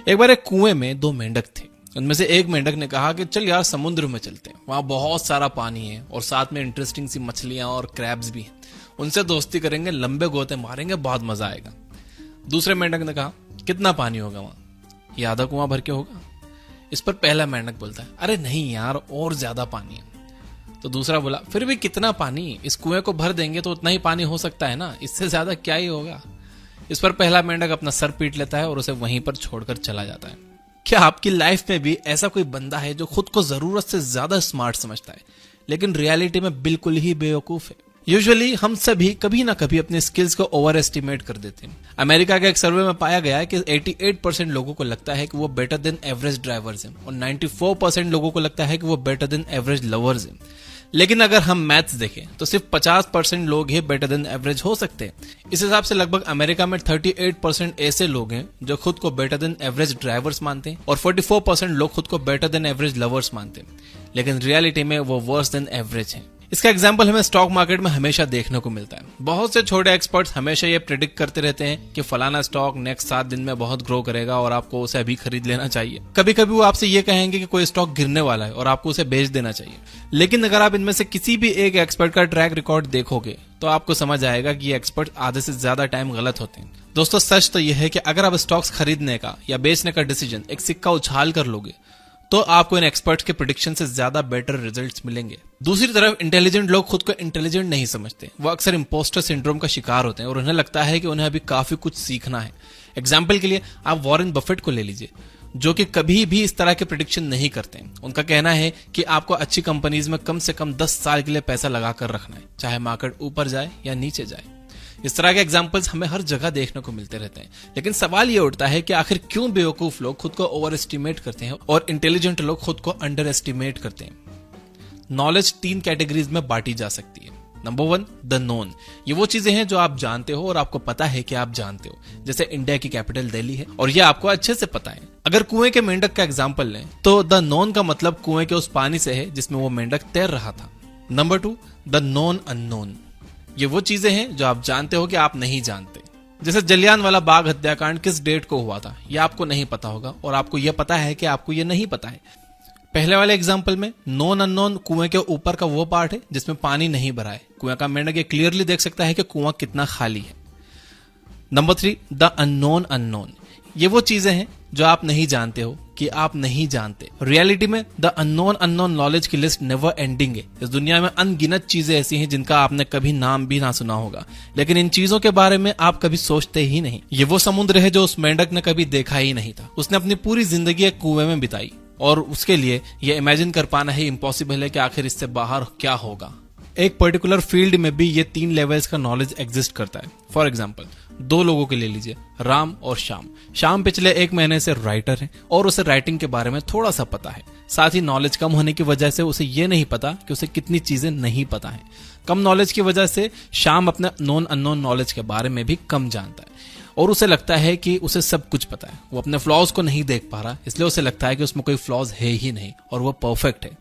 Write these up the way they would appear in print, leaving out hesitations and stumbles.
एक बार एक कुएं में दो मेंढक थे। उनमें से एक मेंढक ने कहा कि चल यार समुद्र में चलते हैं, वहां बहुत सारा पानी है और साथ में इंटरेस्टिंग सी मछलियां और क्रैब्स भी हैं। उनसे दोस्ती करेंगे, लंबे गोते मारेंगे, बहुत मजा आएगा। दूसरे मेंढक ने कहा कितना पानी होगा वहां? ये आधा कुआं भर के होगा। इस पर पहला मेंढक बोलता है अरे नहीं यार, और ज्यादा पानी है। तो दूसरा बोला फिर भी कितना पानी, इस कुएं को भर देंगे तो उतना ही पानी हो सकता है ना, इससे ज्यादा क्या ही होगा। इस पर पहला मेंढक अपना सर पीट लेता है और उसे वहीं पर छोड़कर चला जाता है। क्या आपकी लाइफ में भी ऐसा कोई बंदा है जो खुद को जरूरत से ज्यादा स्मार्ट समझता है लेकिन रियलिटी में बिल्कुल ही बेवकूफ है? यूजुअली हम सभी कभी ना कभी अपने स्किल्स को ओवर एस्टिमेट कर देते हैं। अमेरिका के एक सर्वे में पाया गया है कि 88% लोगों को लगता है कि वो बेटर देन एवरेज ड्राइवर्स हैं और 94% लोगों को लगता है कि वो बेटर देन एवरेज लवर्स हैं। लेकिन अगर हम मैथ्स देखें तो सिर्फ 50% लोग ही बेटर देन एवरेज हो सकते हैं। इस हिसाब से लगभग अमेरिका में 38% ऐसे लोग हैं जो खुद को बेटर देन एवरेज ड्राइवर्स मानते हैं और 44% लोग खुद को बेटर देन एवरेज लवर्स मानते हैं, लेकिन रियलिटी में वो वर्स देन एवरेज हैं। इसका एग्जाम्पल हमें स्टॉक मार्केट में हमेशा देखने को मिलता है। बहुत से छोटे एक्सपर्ट्स हमेशा ये प्रेडिक्ट करते रहते हैं कि फलाना स्टॉक नेक्स्ट 7 दिन में बहुत ग्रो करेगा और आपको उसे अभी खरीद लेना चाहिए। कभी कभी वो आपसे ये कहेंगे कि कोई स्टॉक गिरने वाला है और आपको उसे बेच देना चाहिए। लेकिन अगर आप इनमें से किसी भी एक एक्सपर्ट का ट्रैक रिकॉर्ड देखोगे तो आपको समझ आएगा कि ये एक्सपर्ट आधे से ज्यादा टाइम गलत होते हैं। दोस्तों सच तो यह है कि अगर आप स्टॉक्स खरीदने का या बेचने का डिसीजन एक सिक्का उछाल कर लोगे तो आपको इन एक्सपर्ट्स के प्रेडिक्शन से ज्यादा बेटर रिजल्ट्स मिलेंगे। दूसरी तरफ इंटेलिजेंट लोग खुद को इंटेलिजेंट नहीं समझते। वो अक्सर इंपोस्टर सिंड्रोम का शिकार होते हैं और उन्हें लगता है कि उन्हें अभी काफी कुछ सीखना है। एग्जाम्पल के लिए आप वॉरेन बफेट को ले लीजिए, जो कि कभी भी इस तरह के प्रेडिक्शन नहीं करते हैं। उनका कहना है कि आपको अच्छी कंपनीज में कम से कम 10 साल के लिए पैसा लगाकर रखना है, चाहे मार्केट ऊपर जाए या नीचे जाए। इस तरह के एग्जाम्पल्स हमें हर जगह देखने को मिलते रहते हैं। लेकिन सवाल ये उठता है कि आखिर क्यों बेवकूफ लोग खुद को ओवर एस्टिमेट करते हैं और इंटेलिजेंट लोग खुद को अंडर एस्टिमेट करते हैं? नॉलेज 3 कैटेगरीज में बांटी जा सकती है। Number 1 the known. ये वो चीजें हैं जो आप जानते हो और आपको पता है कि आप जानते हो। जैसे इंडिया की कैपिटल दिल्ली है और ये आपको अच्छे से पता है। अगर कुएं के मेंढक का एग्जाम्पल लें तो द नोन का मतलब कुएं के उस पानी से है जिसमें वो मेंढक तैर रहा था। Number 2 the non unknown. ये वो चीजें हैं जो आप जानते हो कि आप नहीं जानते। जैसे जलियांवाला बाग हत्याकांड किस डेट को हुआ था ये आपको नहीं पता होगा और आपको यह पता है कि आपको यह नहीं पता है। पहले वाले एग्जाम्पल में नॉन अननोन कुएं के ऊपर का वो पार्ट है जिसमें पानी नहीं भरा है। कुएं का मेंढक ये क्लियरली देख सकता है कि कुआं कितना खाली है। Number 3 the unknown unknown. ये वो चीजें हैं जो आप नहीं जानते हो कि आप नहीं जानते। रियलिटी में द अननोन अननोन नॉलेज की लिस्ट नेवर एंडिंग है। इस दुनिया में अनगिनत चीजें ऐसी हैं जिनका आपने कभी नाम भी ना सुना होगा, लेकिन इन चीजों के बारे में आप कभी सोचते ही नहीं। ये वो समुद्र है जो उस मेंढक ने कभी देखा ही नहीं था। उसने अपनी पूरी जिंदगी एक कुएं में बिताई और उसके लिए यह इमेजिन कर पाना ही इम्पॉसिबल है कि आखिर इससे बाहर क्या होगा। एक पर्टिकुलर फील्ड में भी ये 3 लेवल्स का नॉलेज एग्जिस्ट करता है। फॉर एग्जाम्पल 2 लोगों के ले लीजिए, राम और श्याम। श्याम पिछले 1 महीने से राइटर है और उसे राइटिंग के बारे में थोड़ा सा पता है। साथ ही नॉलेज कम होने की वजह से उसे ये नहीं पता कि उसे कितनी चीजें नहीं पता है। कम नॉलेज की वजह से श्याम अपने नॉन अननोन नॉलेज के बारे में भी कम जानता है और उसे लगता है कि उसे सब कुछ पता है। वो अपने फ्लॉज को नहीं देख पा रहा, इसलिए उसे लगता है कि उसमें कोई फ्लॉज है ही नहीं और वो परफेक्ट है।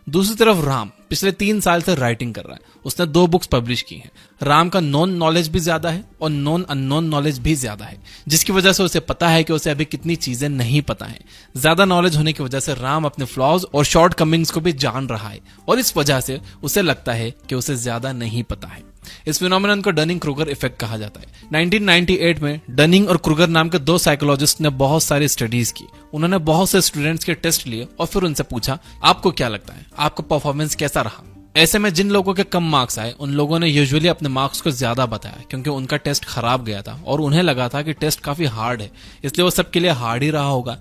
दूसरी तरफ राम पिछले 3 साल से राइटिंग कर रहा है। उसने 2 बुक्स पब्लिश की हैं। राम का नॉन नॉलेज भी ज्यादा है और नॉन अननोन नॉलेज भी ज्यादा है, जिसकी वजह से उसे पता है कि उसे अभी कितनी चीजें नहीं पता है। ज्यादा नॉलेज होने की वजह से राम अपने फ्लॉज और शॉर्ट कमिंग्स को भी जान रहा है और इस वजह से उसे लगता है कि उसे ज्यादा नहीं पता है। इस फिनोमेनन को डनिंग क्रूगर इफेक्ट कहा जाता है। 1998 में डनिंग और क्रूगर नाम के 2 साइकोलॉजिस्ट ने बहुत सारी स्टडीज की। उन्होंने बहुत से स्टूडेंट्स के टेस्ट लिए और फिर उनसे पूछा आपको क्या लगता है, आपका परफॉर्मेंस कैसा रहा। ऐसे में जिन लोगों के कम मार्क्स आए उन लोगों ने यूजुअली अपने मार्क्स को ज्यादा बताया क्योंकि उनका टेस्ट खराब गया था और उन्हें लगा था कि टेस्ट काफी हार्ड है, इसलिए वो सबके लिए हार्ड ही रहा होगा,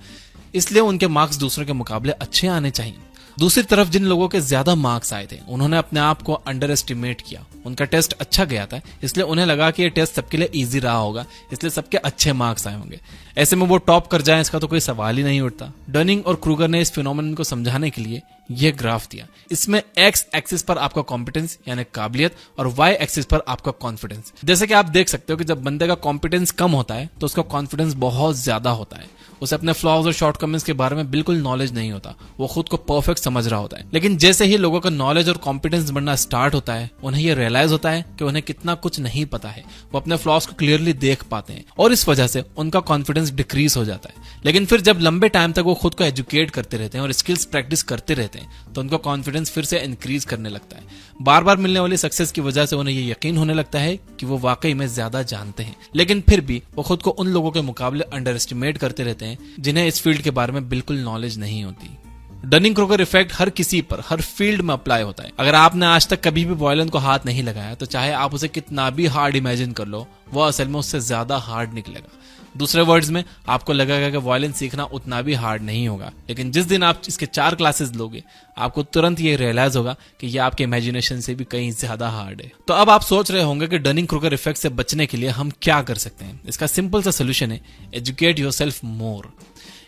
इसलिए उनके मार्क्स दूसरों के मुकाबले अच्छे आने चाहिए। दूसरी तरफ जिन लोगों के ज्यादा मार्क्स आए थे उन्होंने अपने आप को अंडर एस्टिमेट किया। उनका टेस्ट अच्छा गया था इसलिए उन्हें लगा कि ये टेस्ट सबके लिए इजी रहा होगा, इसलिए सबके अच्छे मार्क्स आए होंगे। ऐसे में वो टॉप कर जाएं इसका तो कोई सवाल ही नहीं उठता। डनिंग और क्रूगर ने इस फिनोमेनन को समझाने के लिए ये ग्राफ दिया। इसमें एक्स एक्सिस पर आपका कॉम्पिटेंस यानी काबिलियत और वाई एक्सिस पर आपका कॉन्फिडेंस। जैसे कि आप देख सकते हो कि जब बंदे का कॉम्पिटेंस कम होता है तो उसका कॉन्फिडेंस बहुत ज्यादा होता है। उसे अपने फ्लॉज और शॉर्टकमिंग्स के बारे में बिल्कुल नॉलेज नहीं होता, वो खुद को परफेक्ट समझ रहा होता है। लेकिन जैसे ही लोगों का नॉलेज और कॉम्पिटेंस बढ़ना स्टार्ट होता है, उन्हें ये रियलाइज होता है कि उन्हें कितना कुछ नहीं पता है। वो अपने फ्लॉज को क्लियरली देख पाते हैं और इस वजह से उनका कॉन्फिडेंस डिक्रीज हो जाता है। लेकिन फिर जब लंबे टाइम तक वो खुद को एजुकेट करते रहते हैं और स्किल्स प्रैक्टिस करते रहते हैं तो उनका कॉन्फिडेंस फिर से इंक्रीज करने लगता है। बार बार मिलने वाली सक्सेस की वजह से उन्हें ये यकीन होने लगता है कि वो वाकई में ज्यादा जानते हैं। लेकिन फिर भी वो खुद को उन लोगों के मुकाबले अंडर एस्टिमेट करते रहते हैं जिन्हें इस फील्ड के बारे में बिल्कुल नॉलेज नहीं होती। डनिंग क्रूगर इफेक्ट हर किसी पर, हर फील्ड में अप्लाई होता है। अगर आपने आज तक कभी भी वायलिन को हाथ नहीं लगाया तो चाहे आप उसे कितना भी हार्ड इमेजिन कर लो, वो असल में उससे ज्यादा हार्ड निकलेगा। दूसरे वर्ड्स में आपको लगेगा कि वायलिन सीखना उतना भी हार्ड नहीं होगा, लेकिन जिस दिन आप इसके 4 क्लासेस लोगे आपको तुरंत ये रियलाइज होगा कि ये आपके इमेजिनेशन से भी कहीं ज्यादा हार्ड है। तो अब आप सोच रहे होंगे कि डनिंग क्रूगर इफेक्ट से बचने के लिए हम क्या कर सकते हैं। इसका सिंपल सा सोल्यूशन है एजुकेट योरसेल्फ मोर।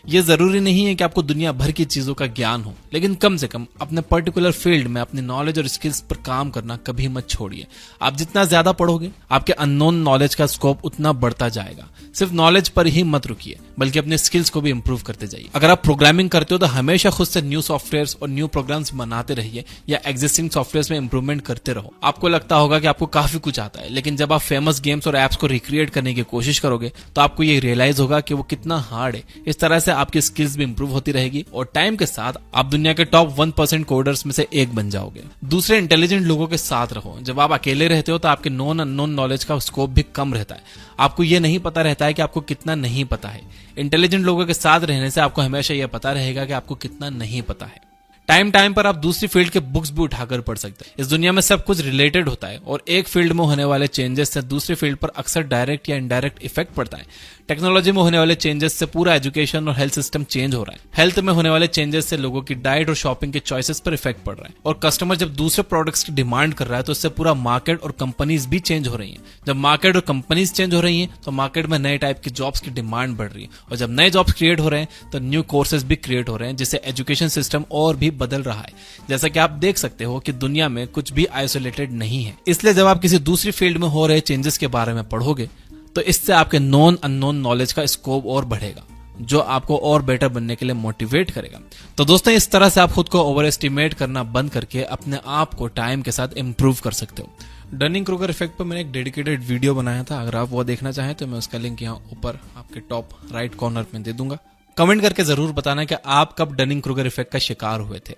ये जरूरी नहीं है कि आपको दुनिया भर की चीजों का ज्ञान हो, लेकिन कम से कम अपने पर्टिकुलर फील्ड में अपनी नॉलेज और स्किल्स पर काम करना कभी मत छोड़िए। आप जितना ज्यादा पढ़ोगे आपके अननोन नॉलेज का स्कोप उतना बढ़ता जाएगा। सिर्फ नॉलेज पर ही मत रुकिए, बल्कि अपने स्किल्स को भी इंप्रूव करते जाइए। अगर आप प्रोग्रामिंग करते हो तो हमेशा खुद से न्यू सॉफ्टवेयर्स और न्यू प्रोग्राम्स बनाते रहिए या एग्जिस्टिंग सॉफ्टवेयर्स में इंप्रूवमेंट करते रहो। आपको लगता होगा कि आपको काफी कुछ आता है, लेकिन जब आप फेमस गेम्स और एप्स को रिक्रिएट करने की कोशिश करोगे तो आपको ये रियलाइज होगा कि वो कितना हार्ड है। इस तरह से आपकी स्किल्स भी इंप्रूव होती रहेगी और टाइम के साथ आप दुनिया के टॉप 1% कोडर्स में से एक बन जाओगे। दूसरे इंटेलिजेंट लोगों के साथ रहो। जब आप अकेले रहते हो तो आपके नॉन अननोन नॉलेज का स्कोप भी कम रहता है। आपको ये नहीं पता रहता है कि आपको कितना नहीं पता है। इंटेलिजेंट लोगों के साथ रहने से आपको हमेशा यह पता रहेगा कि आपको कितना नहीं पता है। टाइम पर आप दूसरी फील्ड के बुक्स भी उठाकर पढ़ सकते हैं। इस दुनिया में सब कुछ रिलेटेड होता है और एक फील्ड में होने वाले चेंजेस से दूसरी फील्ड पर अक्सर डायरेक्ट या इनडायरेक्ट इफेक्ट पड़ता है। टेक्नोलॉजी में होने वाले चेंजेस से पूरा एजुकेशन और हेल्थ सिस्टम चेंज हो रहा है। हेल्थ में होने वाले चेंजेस से लोगों की डाइट और शॉपिंग के चॉइसेस पर इफेक्ट पड़ रहा है। और कस्टमर जब दूसरे प्रोडक्ट्स की डिमांड कर रहा है तो इससे पूरा मार्केट और कंपनीज भी चेंज हो रही हैं। जब मार्केट और कंपनीज चेंज हो रही हैं तो मार्केट में नए टाइप की जॉब्स की डिमांड बढ़ रही है और जब नए जॉब्स क्रिएट हो रहे हैं तो न्यू कोर्सेज भी क्रिएट हो रहे हैं, जिससे एजुकेशन सिस्टम और भी बदल रहा है। जैसा कि आप देख सकते हो कि दुनिया में कुछ भी आइसोलेटेड नहीं है। इसलिए जब आप किसी दूसरी फील्ड में हो रहे चेंजेस के बारे में पढ़ोगे तो इससे आपके नॉन अननोन नॉलेज का स्कोप और बढ़ेगा, जो आपको और बेटर बनने के लिए मोटिवेट करेगा। तो दोस्तों, इस तरह से आप खुद को ओवर एस्टिमेट करना बंद करके अपने आप को टाइम के साथ इंप्रूव कर सकते हो। डनिंग क्रूगर इफेक्ट पर मैंने एक डेडिकेटेड वीडियो बनाया था। अगर आप वो देखना चाहें तो मैं उसका लिंक यहाँ ऊपर आपके टॉप राइट कॉर्नर में दे दूंगा। कमेंट करके जरूर बताना कि आप कब डनिंग क्रूगर इफेक्ट का शिकार हुए थे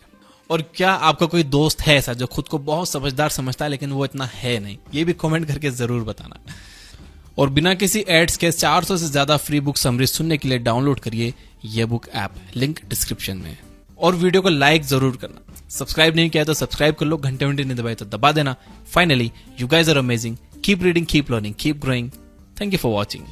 और क्या आपका कोई दोस्त है ऐसा जो खुद को बहुत समझदार समझता है लेकिन वो इतना है नहीं। ये भी कमेंट करके जरूर बताना। और बिना किसी एड्स के 400 से ज्यादा फ्री बुक समरी सुनने के लिए डाउनलोड करिए ये बुक ऐप, लिंक डिस्क्रिप्शन में। और वीडियो को लाइक जरूर करना। सब्सक्राइब नहीं किया तो सब्सक्राइब कर लो, घंटे नहीं दबाए तो दबा देना। Finally, you guys are amazing. Keep reading, keep learning, keep growing. Thank you for watching.